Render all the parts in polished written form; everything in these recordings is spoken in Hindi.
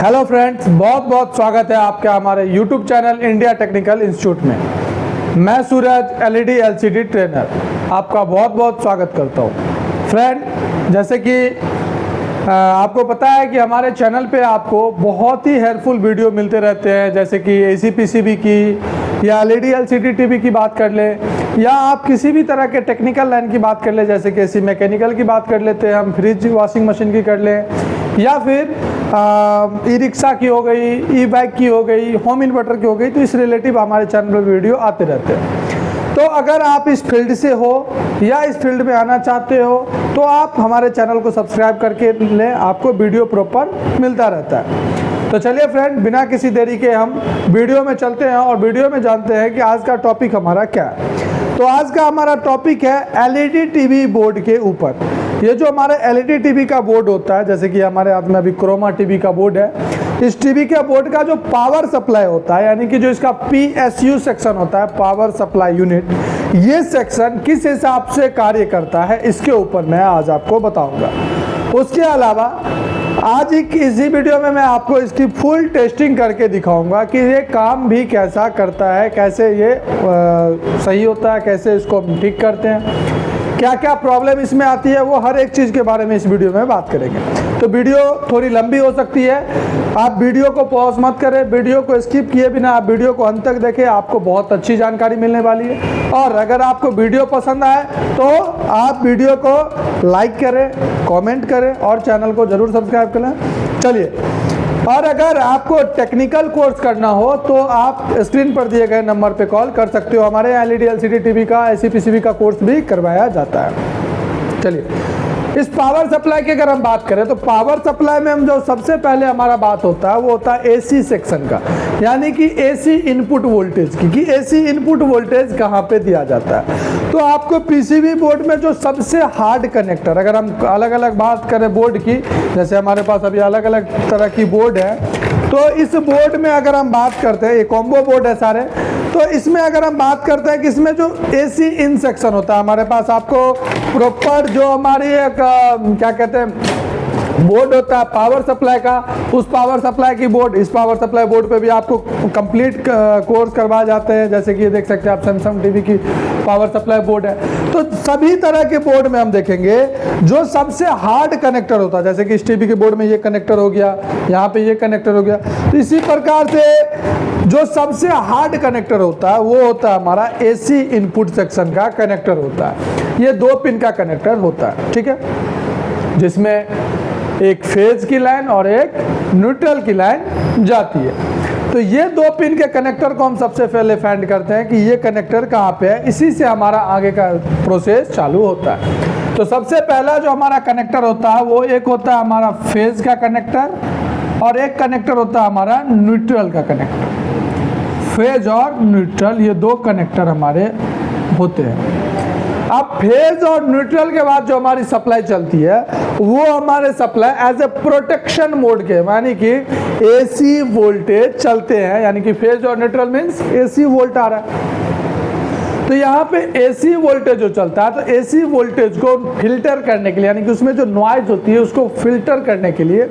हेलो फ्रेंड्स, बहुत बहुत स्वागत है आपका हमारे YouTube channel India technical institute में। मैं सूरज एलईडी एलसीडी ट्रेनर आपका बहुत बहुत स्वागत करता हूँ। फ्रेंड, जैसे कि आपको पता है कि हमारे चैनल पे आपको बहुत ही हेल्पफुल वीडियो मिलते रहते हैं, जैसे कि एसी पीसीबी की या एलईडी एलसीडी टीवी की बात कर ले, या आप किसी भी तरह के टेक्निकल लाइन की बात कर ले, जैसे कि एसी मैकेनिकल की बात कर लेते हैं हम, फ्रिज वॉशिंग मशीन की कर लें, या फिर ई रिक्शा की हो गई, ई बाइक की हो गई, होम इन्वर्टर की हो गई। तो इस रिलेटिव हमारे चैनल पर वीडियो आते रहते हैं। तो अगर आप इस फील्ड से हो या इस फील्ड में आना चाहते हो तो आप हमारे चैनल को सब्सक्राइब करके लें, आपको वीडियो प्रॉपर मिलता रहता है। तो चलिए फ्रेंड, बिना किसी देरी के हम वीडियो में चलते हैं और वीडियो में जानते हैं कि आज का टॉपिक हमारा क्या है। तो आज का हमारा टॉपिक है एलईडी टीवी बोर्ड के ऊपर। ये जो हमारे एलईडी टीवी का बोर्ड होता है, जैसे कि हमारे हाथ में अभी क्रोमा टीवी का बोर्ड है, इस टीवी के बोर्ड का जो पावर सप्लाई होता है, यानी कि जो इसका पीएसयू सेक्शन होता है, पावर सप्लाई यूनिट, ये सेक्शन किस हिसाब से कार्य करता है, इसके ऊपर मैं आज आपको बताऊंगा। उसके अलावा आज इसी वीडियो में मैं आपको इसकी फुल टेस्टिंग करके दिखाऊंगा कि ये काम भी कैसा करता है, कैसे ये सही होता है, कैसे इसको हम ठीक करते हैं, क्या क्या प्रॉब्लम इसमें आती है, वो हर एक चीज़ के बारे में इस वीडियो में बात करेंगे। तो वीडियो थोड़ी लंबी हो सकती है, आप वीडियो को पॉज मत करें, वीडियो को स्किप किए बिना आप वीडियो को अंत तक देखें, आपको बहुत अच्छी जानकारी मिलने वाली है। और अगर आपको वीडियो पसंद आए तो आप वीडियो को लाइक करें, कमेंट करें और चैनल को ज़रूर सब्सक्राइब करें। चलिए, और अगर आपको टेक्निकल कोर्स करना हो तो आप स्क्रीन पर दिए गए नंबर पे कॉल कर सकते हो। हमारे यहाँ एलईडी एलसीडी टीवी का, एसी पीसीबी का कोर्स भी करवाया जाता है। चलिए, इस पावर सप्लाई की अगर हम बात करें तो पावर सप्लाई में हम जो सबसे पहले हमारा बात होता है वो होता है एसी सेक्शन का, यानी कि एसी इनपुट वोल्टेज की, कि एसी इनपुट वोल्टेज कहाँ पे दिया जाता है। तो आपको पीसीबी बोर्ड में जो सबसे हार्ड कनेक्टर, अगर हम अलग अलग बात करें बोर्ड की, जैसे हमारे पास अभी अलग अलग तरह की बोर्ड है, तो इस बोर्ड में अगर हम बात करते हैं, ये कॉम्बो बोर्ड है सारे, तो इसमें अगर हम बात करते हैं कि इसमें जो एसी इन सेक्शन होता है हमारे पास, आपको प्रॉपर जो हमारी एक क्या कहते हैं बोर्ड होता है पावर सप्लाई का, उस पावर सप्लाई की बोर्ड, इस पावर सप्लाई बोर्ड पे भी आपको कंप्लीट कोर्स करवाए जाते हैं। जैसे कि ये देख सकते हैं आप, सैमसंग टीवी की पावर सप्लाई बोर्ड है। तो सभी तरह के बोर्ड में हम देखेंगे जो सबसे हार्ड कनेक्टर होता है, जैसे कि इस टीवी के बोर्ड में ये कनेक्टर हो गया, यहाँ पे ये कनेक्टर हो गया, तो इसी प्रकार से जो सबसे हार्ड कनेक्टर होता है वो होता है हमारा एसी इनपुट सेक्शन का कनेक्टर होता है। ये 2 पिन का कनेक्टर होता है, ठीक है, जिसमें एक फेज की लाइन और एक न्यूट्रल की लाइन जाती है। तो ये 2 पिन के कनेक्टर को हम सबसे पहले फाइंड करते हैं कि ये कनेक्टर कहाँ पे है, इसी से हमारा आगे का प्रोसेस चालू होता है। तो सबसे पहला जो हमारा कनेक्टर होता है वो एक होता है हमारा फेज का कनेक्टर और एक कनेक्टर होता है हमारा न्यूट्रल का कनेक्टर। फेज और न्यूट्रल, ये 2 कनेक्टर हमारे होते हैं। अब फेज और न्यूट्रल के बाद जो हमारी सप्लाई चलती है वो हमारे supply as a protection mode के, यानी कि एसी वोल्टेज चलते हैं, यानी कि फेज और न्यूट्रल मीन्स एसी वोल्ट आ रहा है। तो यहाँ पे एसी वोल्टेज जो चलता है, तो एसी वोल्टेज को फिल्टर करने के लिए, यानी कि उसमें जो नॉइज होती है उसको फिल्टर करने के लिए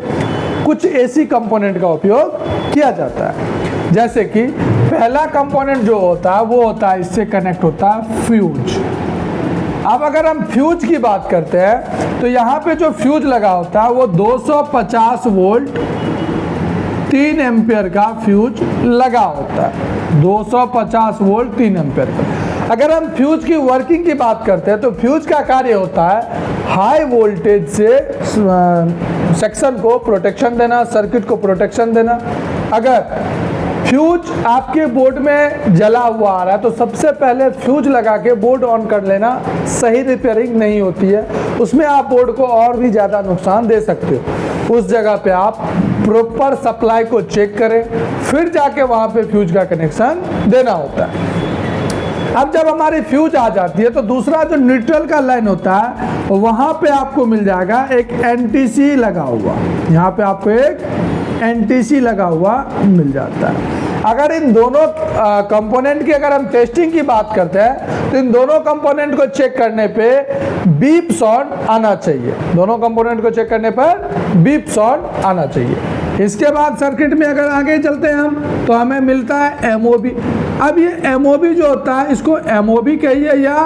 कुछ एसी कंपोनेंट का उपयोग किया जाता है। जैसे कि पहला कंपोनेंट जो होता है वो होता है, इससे कनेक्ट होता है फ्यूज। अब अगर हम फ्यूज की बात करते हैं तो यहाँ पे जो फ्यूज लगा होता है वो 250 वोल्ट 3 एम्पियर का फ्यूज लगा होता है, 250 वोल्ट 3 एम्पियर का। अगर हम फ्यूज की वर्किंग की बात करते हैं तो फ्यूज का कार्य होता है हाई वोल्टेज से सेक्शन को प्रोटेक्शन देना, सर्किट को प्रोटेक्शन देना। अगर फ्यूज आपके बोर्ड में जला हुआ आ रहा है तो सबसे पहले फ्यूज लगा के बोर्ड ऑन कर लेना सही रिपेयरिंग नहीं होती है, उसमें आप बोर्ड को और भी ज़्यादा नुकसान दे सकते हो। उस जगह पे आप प्रॉपर सप्लाई को चेक करें, फिर जाके वहाँ पे फ्यूज का कनेक्शन देना होता है। अब जब हमारी फ्यूज आ जाती है तो दूसरा जो न्यूट्रल का लाइन होता है वहाँ पे आपको मिल जाएगा एक एनटीसी लगा हुआ, यहाँ पे आपको एक एनटीसी लगा हुआ मिल जाता है। अगर इन दोनों कंपोनेंट की अगर हम टेस्टिंग की बात करते हैं तो इन दोनों कंपोनेंट को चेक करने पे बीप साउंड आना चाहिए, दोनों कंपोनेंट को चेक करने पर बीप साउंड आना चाहिए। इसके बाद सर्किट में अगर आगे चलते हैं हम तो हमें मिलता है MOB। अब ये MOB जो होता है इसको MOB कहिए या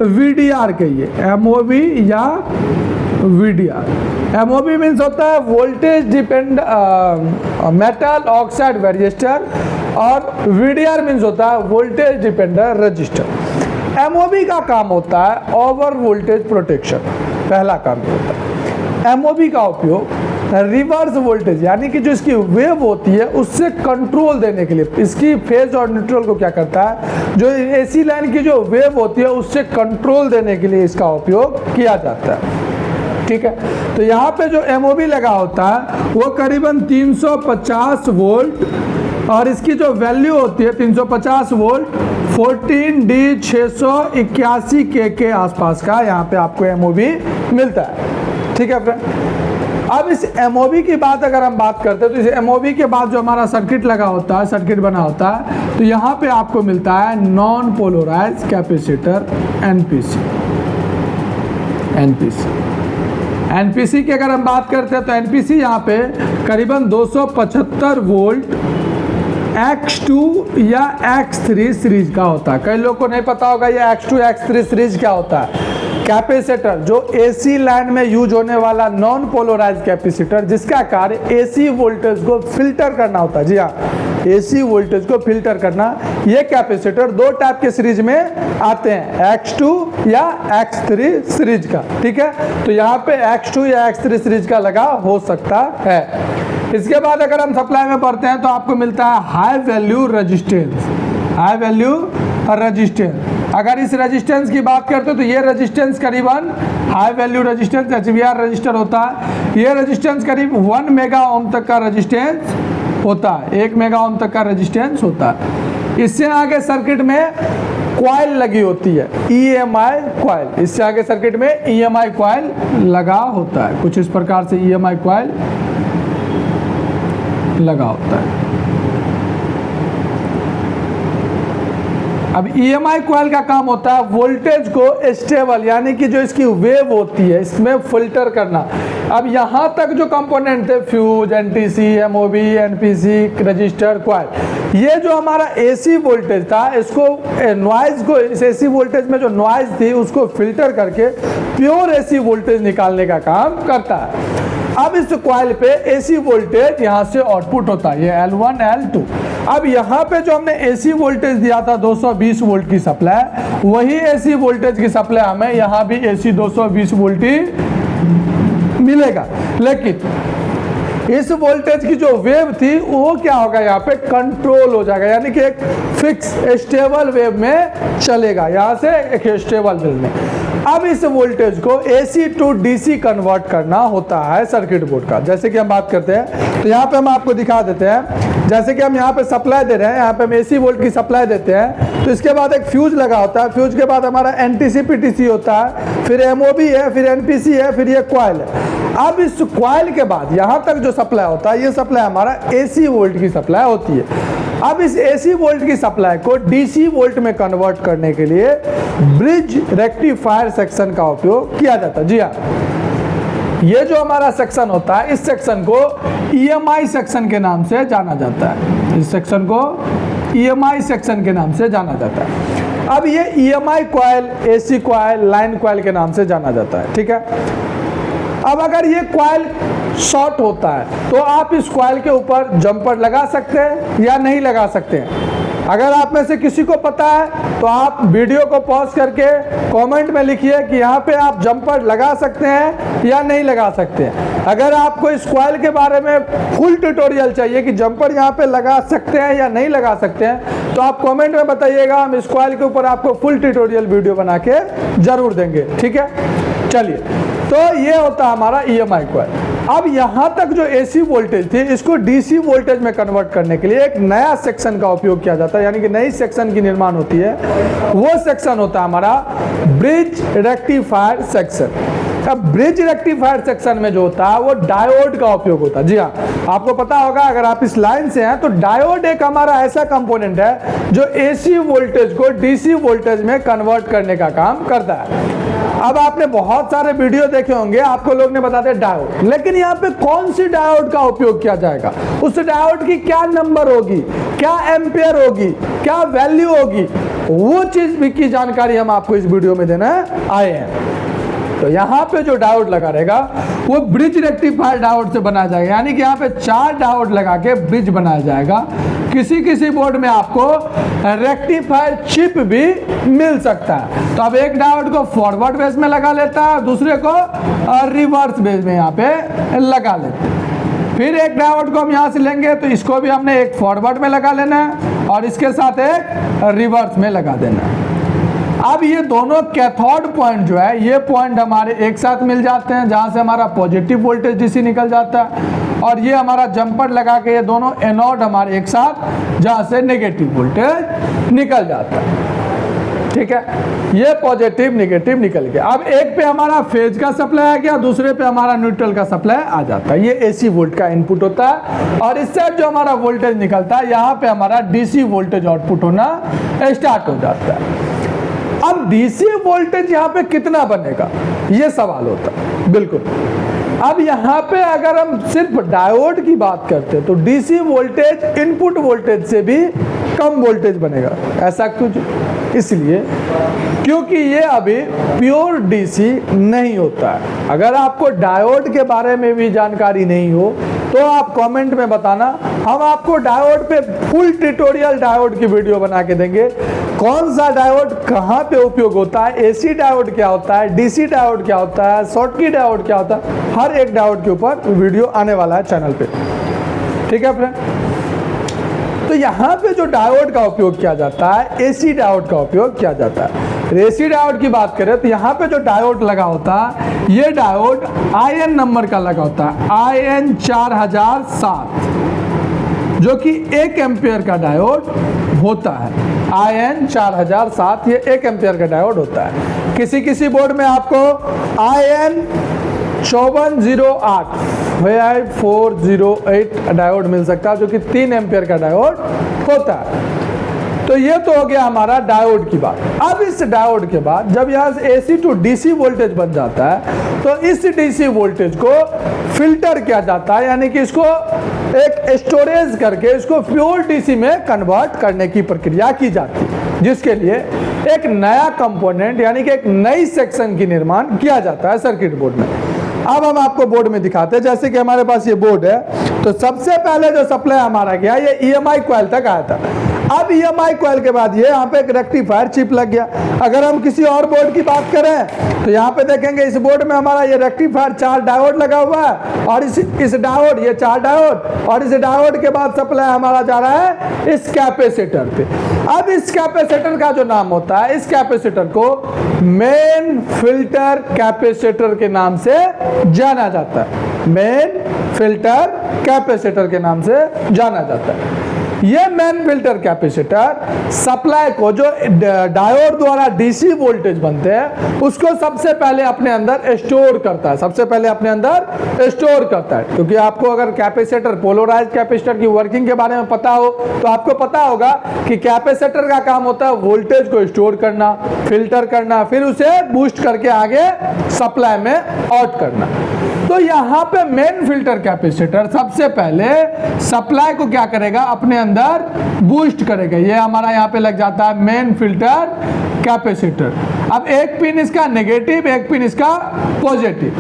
VDR कहिए, MOB या VDR। MOB मीन्स होता है वोल्टेज डिपेंड मेटल ऑक्साइड वेरिएस्टर और VDR मीन्स होता है वोल्टेज डिपेंडेंट रजिस्टर। MOB का काम होता है ओवर वोल्टेज प्रोटेक्शन, पहला काम होता है। MOB का उपयोग रिवर्स वोल्टेज यानी कि जो इसकी वेव होती है उससे कंट्रोल देने के लिए, इसकी फेज और न्यूट्रल को क्या करता है, जो AC लाइन की जो वेव होती है उससे कंट्रोल देने के लिए इसका उपयोग किया जाता है। ठीक है, तो यहाँ पे जो MOB लगा होता है वो करीबन 350 वोल्ट और इसकी जो वैल्यू होती है 350 वोल्ट 14D681K के आसपास का यहाँ पे आपको MOB मिलता है। ठीक है फ्रेंड, अब इस MOB की बात अगर हम बात करते हैं तो इस MOB के बाद जो हमारा सर्किट लगा होता है, सर्किट बना होता है, तो यहाँ पे आपको मिलता है नॉन पोलराइज कैपेसिटर NPC की अगर हम बात करते हैं तो NPC यहाँ पे करीबन 275 वोल्ट X2 या X3 सीरीज का होता है। कई लोगों को नहीं पता होगा ये X2 X3 सीरीज क्या होता है। कैपेसिटर जो AC लाइन में यूज होने वाला नॉन पोलराइज कैपेसिटर जिसका कार्य AC वोल्टेज को फिल्टर करना होता है। जी हाँ, AC वोल्टेज को फिल्टर करना। ये कैपेसिटर दो टाइप के सीरीज में आते हैं, X2 या X3 सीरीज का। ठीक है, तो यहाँ पे X2 या X3 सीरीज का लगा हो सकता है। इसके बाद अगर हम सप्लाई में पढ़ते हैं तो आपको मिलता है हाई वैल्यू रेजिस्टेंस। अगर इस रेजिस्टेंस की बात करते हो तो ये रेजिस्टेंस करीबन high value resistance HVR register होता है। ये रेजिस्टेंस करीब 1 मेगा ओम तक का रेजिस्टेंस होता है, 1 मेगा ओम तक का रेजिस्टेंस होता है। इससे आगे सर्किट में कॉइल लगी होती है, EMI कॉइल। इससे आगे सर्किट में EMI कॉइल लगा होता है, कुछ इस प्रकार से EMI कॉइल लगा होता है। अब EMI कॉइल का काम होता है वोल्टेज को स्टेबल यानी कि जो इसकी वेव होती है इसमें फिल्टर करना। अब यहाँ तक जो कंपोनेंट थे fuse, NTC, MOB, NPC, register, coil, ये जो हमारा AC वोल्टेज था इसको नॉइज को, इस AC वोल्टेज में जो नॉइज थी उसको फिल्टर करके प्योर AC वोल्टेज निकालने का काम करता है। अब इस कॉइल पे AC वोल्टेज यहाँ से आउटपुट होता है, ये L1 L2। अब यहाँ पे जो हमने AC वोल्टेज दिया था 220 वोल्ट की सप्लाई, वही AC वोल्टेज की सप्लाई हमें यहाँ भी AC 220 वोल्ट ही मिलेगा। लेकिन इस वोल्टेज की जो वेव थी वो क्या होगा, यहाँ पे कंट्रोल हो जाएगा यानी कि एक फिक्स स्टेबल वेव में चलेगा, यहाँ से एक स्टेबल वेव में। अब इस वोल्टेज को AC टू DC कन्वर्ट करना होता है सर्किट बोर्ड का। जैसे कि हम बात करते हैं तो यहाँ पे हम आपको दिखा देते हैं, जैसे कि हम यहाँ पे सप्लाई दे रहे हैं, यहाँ पे हम AC वोल्ट की सप्लाई देते हैं, तो इसके बाद एक फ्यूज लगा होता है, फ्यूज के बाद हमारा NTC PTC होता है, फिर MOB है, फिर NPC है, फिर ये कॉइल है। अब इस कॉइल के बाद यहाँ तक जो सप्लाई होता है ये सप्लाई हमारा AC वोल्ट की सप्लाई होती है। अब इस AC वोल्ट की सप्लाई को DC वोल्ट में कन्वर्ट करने के लिए ब्रिज रेक्टिफायर सेक्शन का उपयोग किया जाता है। जी हाँ, ये जो हमारा सेक्शन होता है इस सेक्शन को EMI सेक्शन के नाम से जाना जाता है। इस सेक्शन को EMI सेक्शन के नाम से जाना जाता है। अब ये EMI coil, AC coil, line coil के नाम से जाना जाता है। ठीक है, अब अगर ये कॉइल शॉर्ट होता है तो आप इस कॉइल के ऊपर जंपर लगा सकते हैं या नहीं लगा सकते हैं। अगर आप में से किसी को पता है तो आप वीडियो को पॉज करके कमेंट में लिखिए कि यहाँ पे आप जंपर लगा सकते हैं या नहीं लगा सकते हैं। अगर आपको इस कॉइल के बारे में फुल ट्यूटोरियल चाहिए कि जंपर यहाँ पे लगा सकते हैं या नहीं लगा सकते हैं तो आप कमेंट में बताइएगा, हम इस कॉइल के ऊपर आपको फुल ट्यूटोरियल वीडियो बना के जरूर देंगे। ठीक है, चलिए, तो ये होता है हमारा EMI कॉइल। अब यहाँ तक जो AC वोल्टेज थी इसको DC वोल्टेज में कन्वर्ट करने के लिए एक नया सेक्शन का उपयोग किया जाता है, यानी कि नई सेक्शन की निर्माण होती है। वो सेक्शन होता है हमारा ब्रिज रेक्टिफायर सेक्शन। अब ब्रिज रेक्टिफायर सेक्शन में जो होता है वो डायोड का उपयोग होता है। जी हाँ, आपको पता होगा अगर आप इस लाइन से हैं तो डायोड एक हमारा ऐसा कंपोनेंट है जो AC वोल्टेज को DC वोल्टेज में कन्वर्ट करने का काम करता है। अब आपने बहुत सारे वीडियो देखे होंगे, आपको लोग ने बताते डायोड, लेकिन यहाँ पे कौन सी डायोड का उपयोग किया जाएगा, उस डायोड की क्या नंबर होगी, क्या एम्पियर होगी, क्या वैल्यू होगी, वो चीज भी की जानकारी हम आपको इस वीडियो में देना आए हैं। तो यहाँ पे जो डायोड लगा रहेगा वो ब्रिज रेक्टिफायर डायोड से बनाया जाएगा, यानी कि यहाँ पे 4 डायोड लगा के ब्रिज बनाया जाएगा। किसी किसी बोर्ड में आपको रेक्टिफायर चिप भी मिल सकता है। तो अब एक डायोड को फॉरवर्ड बेस में लगा लेता है, दूसरे को रिवर्स बेस में यहाँ पे लगा लेते हैं। फिर एक डायोड को हम यहाँ से लेंगे तो इसको भी हमने एक फॉरवर्ड में लगा लेना है और इसके साथ एक रिवर्स में लगा देना है। अब ये दोनों कैथोड पॉइंट जो है, ये पॉइंट हमारे एक साथ मिल जाते हैं, जहां से हमारा पॉजिटिव वोल्टेज डीसी निकल जाता है, और ये हमारा जंपर लगा के ये दोनों एनोड हमारे एक साथ, जहां से नेगेटिव वोल्टेज निकल जाता है। ठीक है, ये पॉजिटिव नेगेटिव निकल गया। अब एक पे हमारा फेज का सप्लाई आ गया, दूसरे पे हमारा न्यूट्रल का सप्लाई आ जाता है। ये एसी वोल्ट का इनपुट होता है, और इससे जो हमारा वोल्टेज निकलता है, यहाँ पे हमारा डीसी वोल्टेज आउटपुट होना स्टार्ट हो जाता है। अब डीसी वोल्टेज यहाँ पे कितना बनेगा, ये सवाल होता है। बिल्कुल, अब यहाँ पे अगर हम सिर्फ डायोड की बात करते हैं तो डीसी वोल्टेज इनपुट वोल्टेज से भी कम वोल्टेज बनेगा। ऐसा कुछ इसलिए क्योंकि ये अभी प्योर डीसी नहीं होता है। अगर आपको डायोड के बारे में भी जानकारी नहीं हो तो आप कमेंट में बताना, हम आपको डायोड पे फुल ट्यूटोरियल डायोड की वीडियो बना के देंगे। कौन सा डायोड कहाँ पे उपयोग होता है, एसी डायोड क्या होता है, डीसी डायोड क्या होता है, शॉर्टकी डायोड क्या होता है, हर एक डायोड के ऊपर वीडियो आने वाला है चैनल पे। ठीक है फ्रेंड, तो यहाँ पे जो डायोड का उपयोग किया जाता है, एसी डायोड का उपयोग किया जाता है। एसी डायोड की बात करें तो यहाँ पे जो डायोड लगा होता है, ये डायोड IN नंबर का लगा होता है, IN 4007, जो कि 1 एम्पियर का डायोड होता है। IN 4007 ये 1 एम्पियर का डायोड होता है। किसी किसी बोर्ड में आपको IN 5408 408 डायोड मिल सकता है, जो कि 3 एम्पियर का डायोड होता है। तो ये तो हो गया हमारा डायोड की बात। अब इस डायोड के बाद जब यहाँ से एसी टू डीसी वोल्टेज बन जाता है तो इस डीसी वोल्टेज को फिल्टर किया जाता है, यानी कि इसको एक स्टोरेज करके इसको प्योर डीसी में कन्वर्ट करने की प्रक्रिया की जाती है, जिसके लिए एक नया कंपोनेंट यानी कि एक नई सेक्शन की निर्माण किया जाता है सर्किट बोर्ड में। अब हम आपको बोर्ड में दिखाते हैं, जैसे कि हमारे पास ये बोर्ड है, तो सबसे पहले जो सप्लाई हमारा गया ये EMI कॉइल तक आया था। अब EMI कॉइल के बाद ये यहाँ पे एक रेक्टिफायर चिप लग गया। अगर हम किसी और बोर्ड की बात करें तो यहाँ पे देखेंगे इस बोर्ड में हमारा ये रेक्टिफायर 4 डायोड लगा हुआ है, और इस डायोड, ये 4 डायोड, और इस डायोड के बाद सप्लाई हमारा जा रहा है इस कैपेसिटर पे। अब इस कैपेसिटर का जो नाम होता है, इस कैपेसिटर को मेन फिल्टर कैपेसिटर के नाम से जाना जाता है। मेन फिल्टर कैपेसिटर के नाम से जाना जाता है। ये मेन फिल्टर कैपेसिटर सप्लाई को, जो डायोड द्वारा डीसी वोल्टेज बनते हैं, उसको सबसे पहले अपने अंदर स्टोर करता है, सबसे पहले अपने अंदर स्टोर करता है। क्योंकि आपको अगर कैपेसिटर, पोलराइज कैपेसिटर की वर्किंग के बारे में पता हो तो आपको पता होगा कि कैपेसिटर का काम होता है वोल्टेज को स्टोर करना, फिल्टर करना, फिर उसे बूस्ट करके आगे सप्लाई में आउट करना। तो यहाँ पे मेन फिल्टर कैपेसिटर सबसे पहले सप्लाई को क्या करेगा, अपने अंदर बूस्ट करेगा। ये हमारा यहाँ पे लग जाता है मेन फिल्टर कैपेसिटर। अब एक पिन इसका नेगेटिव, एक पिन इसका पॉजिटिव।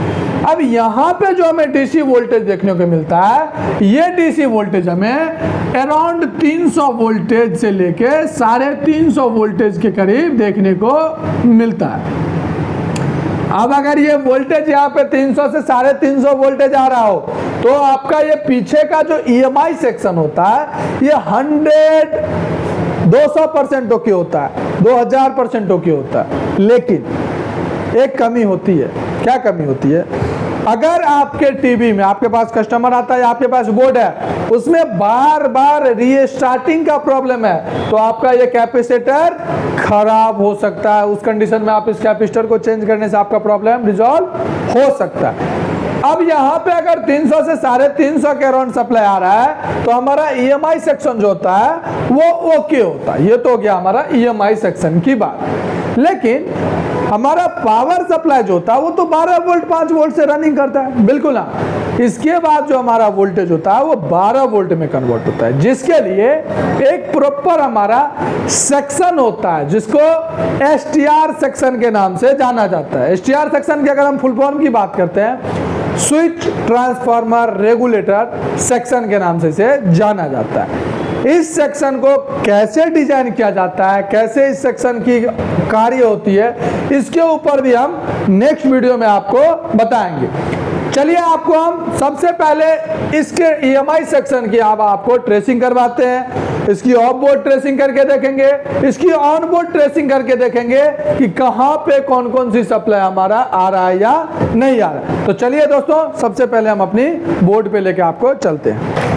अब यहाँ पे जो हमें डीसी वोल्टेज देखने को मिलता है, ये डीसी वोल्टेज हमें अराउंड 300 वोल्टेज से लेके 350 वोल्टेज के करीब देखने को मिलता है। अब अगर ये वोल्टेज यहाँ पे 300 से 350 वोल्टेज आ रहा हो तो आपका ये पीछे का जो EMI सेक्शन होता है ये 200% ओके होता है, 2000% ओके होता है। लेकिन एक कमी होती है। क्या कमी होती है? अगर आपके टीवी में आपके पास कस्टमर आता है, आपके पास बोर्ड है, उसमें बार बार रीस्टार्टिंग का प्रॉब्लम है, तो आपका ये कैपेसिटर खराब हो सकता है। उस कंडीशन में आप इस कैपेसिटर को चेंज करने से आपका प्रॉब्लम रिजॉल्व हो सकता है। अब यहाँ पे अगर 300 से 350 के अराउंड सप्लाई आ रहा है तो हमारा EMI सेक्शन जो होता है वो ओके होता है। ये तो हो गया हमारा EMI सेक्शन की बात। लेकिन हमारा पावर सप्लाई जो होता है वो तो 12 वोल्ट 5 वोल्ट से रनिंग करता है, बिल्कुल ना। इसके बाद जो हमारा वोल्टेज होता है वो 12 वोल्ट में कन्वर्ट होता है, जिसके लिए एक प्रॉपर हमारा सेक्शन होता है जिसको STR सेक्शन के नाम से जाना जाता है। STR सेक्शन की अगर हम फुल फॉर्म की बात करते हैं, स्विच ट्रांसफार्मर रेगुलेटर सेक्शन के नाम से इसे जाना जाता है। इस सेक्शन को कैसे डिजाइन किया जाता है, कैसे इस सेक्शन की कार्य होती है, इसके ऊपर भी हम नेक्स्ट वीडियो में आपको बताएंगे। चलिए आपको हम सबसे पहले इसके EMI सेक्शन की अब आपको ट्रेसिंग करवाते हैं। इसकी ऑफ बोर्ड ट्रेसिंग करके देखेंगे, इसकी ऑन बोर्ड ट्रेसिंग करके देखेंगे कि कहां पे कौन कौन सी सप्लाई हमारा आ रहा है या नहीं आ रहा है। तो चलिए दोस्तों, सबसे पहले हम अपनी बोर्ड पे लेके आपको चलते हैं।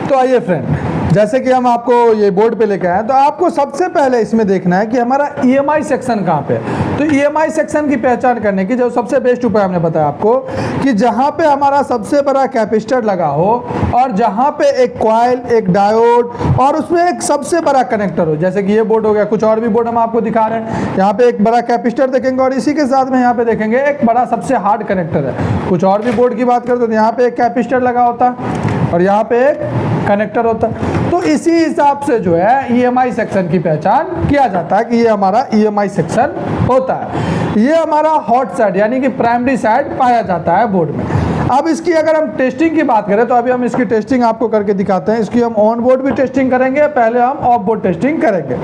तो आइए फ्रेंड, जैसे कि हम आपको ये बोर्ड पे लेके आए, तो आपको सबसे पहले इसमें देखना है कि हमारा EMI सेक्शन कहाँ पे। तो EMI सेक्शन की पहचान करने की जो सबसे बेस्ट उपाय हमने बताया आपको कि जहाँ पे हमारा सबसे बड़ा कैपेसिटर लगा हो और जहाँ पे एक कॉइल, एक डायोड और उसमें एक सबसे बड़ा कनेक्टर हो। जैसे कि ये बोर्ड हो गया, कुछ और भी बोर्ड हम आपको दिखा रहे हैं। यहाँ पे एक बड़ा कैपेसिटर देखेंगे और इसी के साथ में यहाँ पे देखेंगे एक बड़ा सबसे हार्ड कनेक्टर है। कुछ और भी बोर्ड की बात करते तो यहाँ पे एक कैपेसिटर लगा होता है और यहाँ पे एक कनेक्टर होता है। तो इसी हिसाब से जो है EMI सेक्शन की पहचान किया जाता है कि ये हमारा EMI सेक्शन होता है। ये हमारा हॉट साइड यानी कि प्राइमरी साइड पाया जाता है बोर्ड में। अब इसकी अगर हम टेस्टिंग की बात करें तो अभी हम इसकी टेस्टिंग आपको करके दिखाते हैं। इसकी हम ऑन बोर्ड भी टेस्टिंग करेंगे, पहले हम ऑफ बोर्ड टेस्टिंग करेंगे।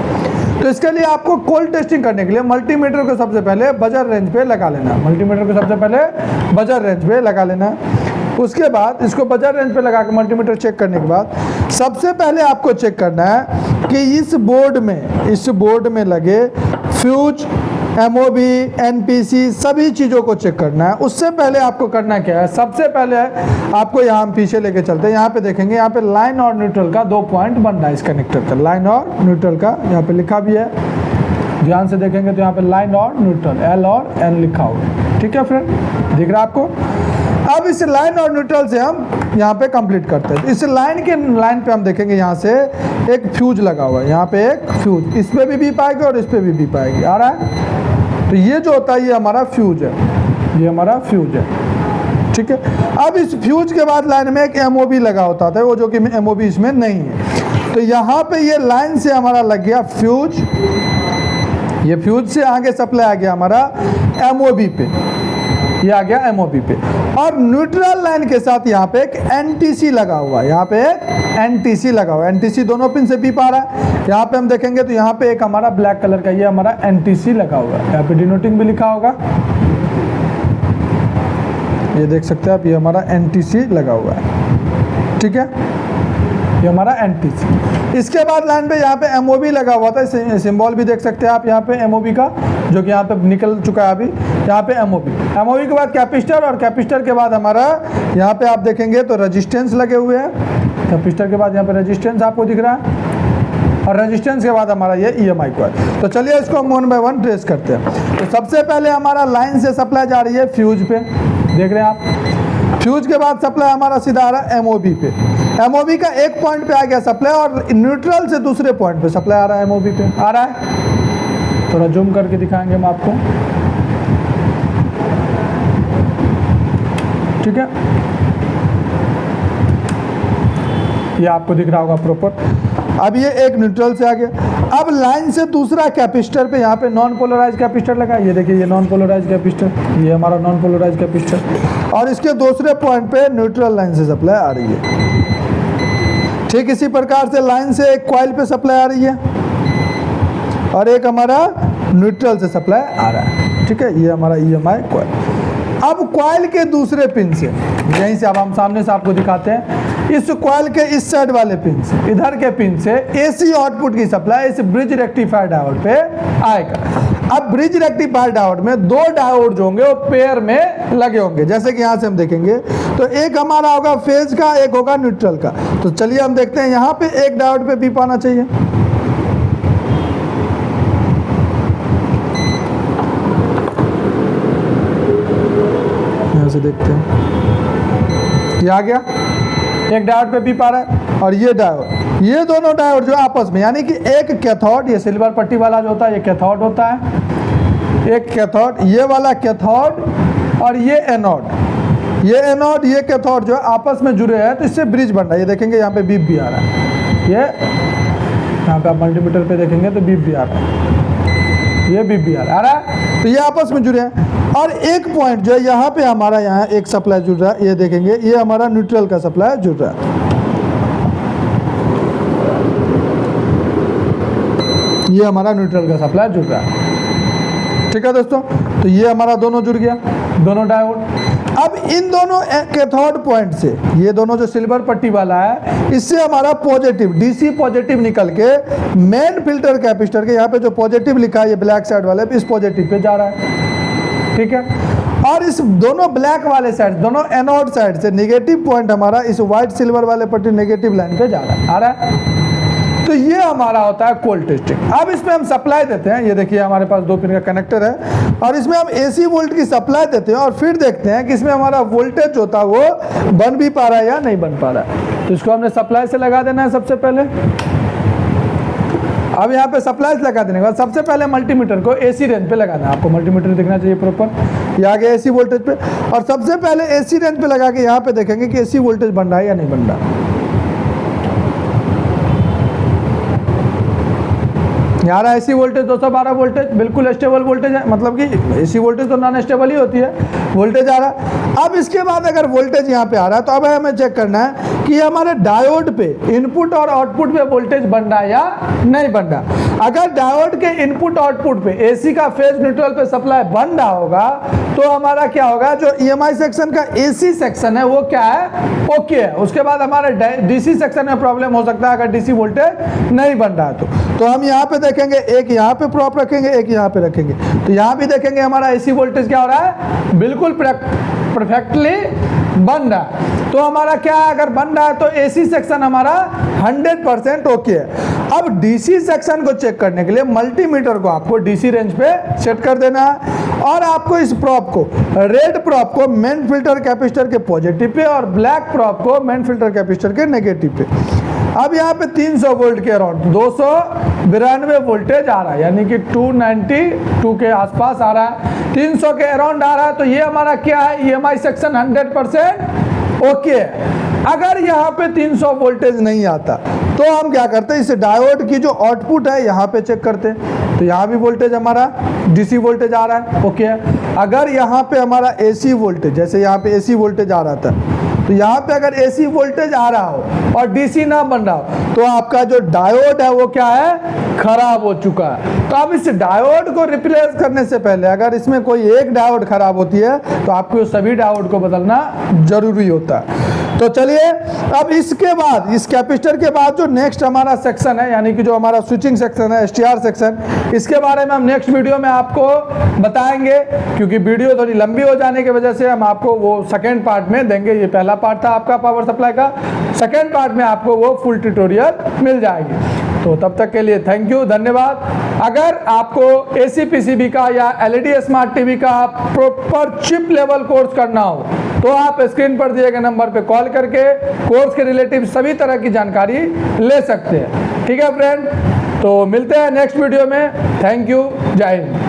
तो इसके लिए आपको कोल्ड टेस्टिंग करने के लिए मल्टीमीटर को सबसे पहले बजर रेंज पे लगा लेना है। मल्टीमीटर को सबसे पहले बजर रेंज पे लगा लेना है। उसके बाद इसको बजर रेंज पे लगा के मल्टीमीटर चेक करने के बाद सबसे पहले आपको चेक करना है कि इस बोर्ड में लगे फ्यूज, MOB, NPC सभी चीज़ों को चेक करना है। उससे पहले आपको करना क्या है, सबसे पहले आपको यहाँ हम पीछे लेके चलते हैं। यहाँ पे देखेंगे, यहाँ पे लाइन और न्यूट्रल का 2 पॉइंट बन रहा है इस कनेक्टर का। लाइन और न्यूट्रल का यहाँ पे लिखा भी है, ध्यान से देखेंगे तो यहाँ पे लाइन और न्यूट्रल L और N लिखा हुआ है। ठीक है फ्रेंड, दिख रहा है आपको। अब इस लाइन और न्यूट्रल से हम यहाँ पे कंप्लीट करते हैं। इस लाइन पे हम देखेंगे यहाँ से एक फ्यूज लगा हुआ है। यहाँ पे एक फ्यूज, इस पे भी बीप आएगी और इस पे भी बीप आएगी, आ रहा है। तो ये जो होता है ये हमारा फ्यूज है, ये हमारा फ्यूज है। ठीक है, अब इस फ्यूज के बाद लाइन में एक MOB लगा होता था, वो जो कि MOB इसमें नहीं है। तो यहाँ पे ये लाइन से हमारा लग गया फ्यूज, ये फ्यूज से आगे सप्लाई आ गया हमारा MOB पे, ये आ गया MOB पे। और न्यूट्रल लाइन के साथ यहाँ पे एक NTC लगा हुआ है, यहाँ पे एक NTC लगा हुआ है। NTC दोनों पिन से बीप आ रहा है। यहाँ पे हम देखेंगे तो यहाँ पे एक हमारा ब्लैक कलर का ये हमारा NTC लगा हुआ है। यहाँ पे डिनोटिंग भी लिखा होगा, ये देख सकते हैं आप, ये हमारा NTC लगा हुआ है। ठीक है, ये हमारा NTC। इसके बाद लाइन पे यहाँ पे MOB लगा हुआ था, सिंबल भी देख सकते हैं आप यहाँ पे MOB का, जो कि यहाँ पे निकल चुका है अभी। यहाँ पे MOB के बाद कैपेसिटर और कैपेसिटर के बाद हमारा यहाँ पे आप देखेंगे तो रेजिस्टेंस लगे हुए हैं। कैपेसिटर के बाद यहाँ पे रेजिस्टेंस आपको दिख रहा है और रेजिस्टेंस के बाद हमारा ये EMI कॉइल। तो चलिए इसको हम 1 बाय 1 ट्रेस करते हैं। तो सबसे पहले हमारा लाइन से सप्लाई जा रही है फ्यूज पे, देख रहे हैं आप। फ्यूज के बाद सप्लाई हमारा सीधा आ रहा है MOB पे। MOB का एक पॉइंट पे आ गया सप्लाई और न्यूट्रल से दूसरे पॉइंट पे सप्लाई आ रहा है MOB पे, आ रहा है। थोड़ा जूम करके दिखाएंगे हम आपको। ठीक है, ये आपको दिख रहा होगा प्रॉपर। अब ये एक न्यूट्रल से आ गया। अब लाइन से दूसरा कैपेसिटर पे यहाँ पे नॉन पोलराइज कैपेसिटर लगा, ये देखिए ये नॉन पोलराइज कैपेसिटर, ये हमारा नॉन पोलराइज कैपेसिटर और इसके दूसरे पॉइंट पे न्यूट्रल लाइन से सप्लाई आ रही है। ठीक इसी प्रकार से लाइन से एक कॉइल पे सप्लाई आ रही है और एक हमारा न्यूट्रल से सप्लाई आ रहा है। ठीक है, ये हमारा EMI कॉइल। अब कॉइल के दूसरे पिन से, यहीं से अब हम सामने से आपको दिखाते हैं, इस कॉइल के इस साइड वाले पिन से, इधर के पिन से AC आउटपुट की सप्लाई इस ब्रिज रेक्टिफायर डायोड पे आएगा। अब ब्रिज रेक्टिफायर डायोड में 2 डायोड जो होंगे वो पेयर में लगे होंगे। जैसे कि यहाँ से हम देखेंगे तो एक हमारा होगा फेज का, एक होगा न्यूट्रल का। तो चलिए हम देखते हैं, यहाँ पे एक डायोड पे बीप आना चाहिए। यहाँ से देखते हैं, ये आ गया, एक डायोड पे बीप आ रहा है और ये डायोड, ये दोनों डायोड जो आपस में, यानी कि एक कैथोड, ये सिल्वर पट्टी वाला जो होता है ये कैथोड होता है, एक कैथोड, ये वाला कैथोड और ये एनोड, ये एनोड ये कैथोड जो है आपस में जुड़े हैं, तो इससे ब्रिज बन रहा है। ये देखेंगे यहाँ पे बीप भी आ रहा है, ये यहाँ पे आप मल्टीमीटर पे देखेंगे तो बीप भी आ रहा है, ये बीप भी आ रहा है, तो ये आपस में जुड़े हैं। और एक पॉइंट जो है यहाँ पे हमारा यहाँ एक सप्लाई जुड़ रहा है, ये देखेंगे ये हमारा न्यूट्रल का सप्लाई जुड़ रहा है, ये हमारा न्यूट्रल का सप्लाई जुड़ रहा है। ठीक है दोस्तों, तो ये हमारा दोनों जुड़ गया, दोनों डायोड। अब इन दोनों कैथोड पॉइंट से, ये दोनों जो सिल्वर पट्टी वाला है, इससे हमारा पॉजिटिव डीसी पॉजिटिव निकल के मेन फिल्टर कैपेसिटर के यहाँ पे जो पॉजिटिव लिखा है ये ब्लैक साइड वाले इस पॉजिटिव पे जा रहा है। ठीक है, और इस दोनों ब्लैक वाले साइड, दोनों एनोड साइड से नेगेटिव पॉइंट हमारा इस व्हाइट सिल्वर वाले पट्टी नेगेटिव लाइन पे जा रहा है, आ रहा है। तो ये हमारा होता है कोल्ड टेस्टिंग। अब इसमें हम सप्लाई देते हैं, ये देखिए हमारे पास 2 पिन का कनेक्टर है और इसमें हम एसी वोल्ट की सप्लाई देते हैं और फिर देखते हैं कि इसमें हमारा वोल्टेज होता है वो बन भी पा रहा है या नहीं बन पा रहा है। तो इसको हमने सप्लाई से लगा देना है सबसे पहले। अब यहाँ पे सप्लाई लगा देने के बाद सबसे पहले मल्टीमीटर को एसी रेंज पे लगाना है। आपको मल्टीमीटर दिखना चाहिए प्रॉपर, ये आ गया एसी वोल्टेज पे, और सबसे पहले एसी रेंज पे लगा के यहाँ पे देखेंगे कि एसी वोल्टेज बन रहा है या नहीं बन रहा है। यहाँ एसी वोल्टेज 212 वोल्टेज बिल्कुल स्टेबल वोल्टेज है, मतलब कि एसी वोल्टेज तो नॉन स्टेबल ही होती है, वोल्टेज आ रहा है। अब इसके बाद अगर वोल्टेज यहाँ पे आ रहा है तो अब हमें चेक करना है कि हमारे डायोड पे इनपुट और आउटपुट पे वोल्टेज बन रहा है या नहीं बन रहा। अगर डायोड के इनपुट आउटपुट पे एसी का फेज न्यूट्रल पे सप्लाई बन रहा होगा तो हमारा क्या होगा, जो EMI सेक्शन का एसी सेक्शन है वो क्या है, ओके है। उसके बाद हमारे डीसी सेक्शन में प्रॉब्लम हो सकता है अगर डीसी वोल्टेज नहीं बन रहा है तो हम यहाँ पे देखेंगे, एक यहाँ पे प्रॉप रखेंगे, एक यहाँ पे रखेंगे, तो यहाँ भी देखेंगे हमारा एसी वोल्टेज क्या हो रहा है, बिल्कुल परफेक्टली बन रहा है। तो हमारा क्या है, अगर बन रहा है तो एसी सेक्शन हमारा 100% ओके है। अब डीसी सेक्शन को चेक करने के लिए मल्टीमीटर को आपको डीसी रेंज पे सेट कर देना है और आपको इस प्रॉप को, रेड प्रॉप को मेन फिल्टर कैपेसिटर के पॉजिटिव पे और ब्लैक प्रॉप को मेन फिल्टर कैपेसिटर के नेगेटिव पे। अब यहाँ पे 300 वोल्ट के अराउंड 292 वोल्टेज आ रहा है, यानी कि 292 के आसपास आ रहा है, 300 के अराउंड आ रहा है। तो ये हमारा क्या है, EMI सेक्शन 100% ओके है। अगर यहाँ पे 300 वोल्टेज नहीं आता तो हम क्या करते हैं, इस डायोड की जो आउटपुट है यहाँ पे चेक करते हैं, तो यहाँ भी वोल्टेज हमारा डीसी वोल्टेज आ रहा है, ओके है। अगर यहाँ पे हमारा एसी वोल्टेज, जैसे यहाँ पे एसी वोल्टेज आ रहा था, तो यहाँ पे अगर एसी वोल्टेज आ रहा हो और डीसी ना बन रहा हो तो आपका जो डायोड है वो क्या है, खराब हो चुका है। तो अब इस डायोड को रिप्लेस करने से पहले अगर इसमें कोई एक डायोड खराब होती है तो आपको सभी डायोड को बदलना जरूरी होता है। तो चलिए अब इसके बाद, इस कैपेसिटर के बाद जो नेक्स्ट हमारा सेक्शन है, यानी कि जो हमारा स्विचिंग सेक्शन है, STR सेक्शन, इसके बारे में हम नेक्स्ट वीडियो में आपको बताएंगे, क्योंकि वीडियो थोड़ी लंबी हो जाने की वजह से हम आपको वो सेकेंड पार्ट में देंगे। ये पहला पार्ट था आपका पावर सप्लाई का, सेकेंड पार्ट में आपको वो फुल ट्यूटोरियल मिल जाएगी। तो तब तक के लिए थैंक यू, धन्यवाद। अगर आपको AC PCB का या LED स्मार्ट टीवी का प्रॉपर चिप लेवल कोर्स करना हो तो आप स्क्रीन पर दिए गए नंबर पे कॉल करके कोर्स के रिलेटिव सभी तरह की जानकारी ले सकते हैं। ठीक है फ्रेंड, तो मिलते हैं नेक्स्ट वीडियो में। थैंक यू, जय हिंद।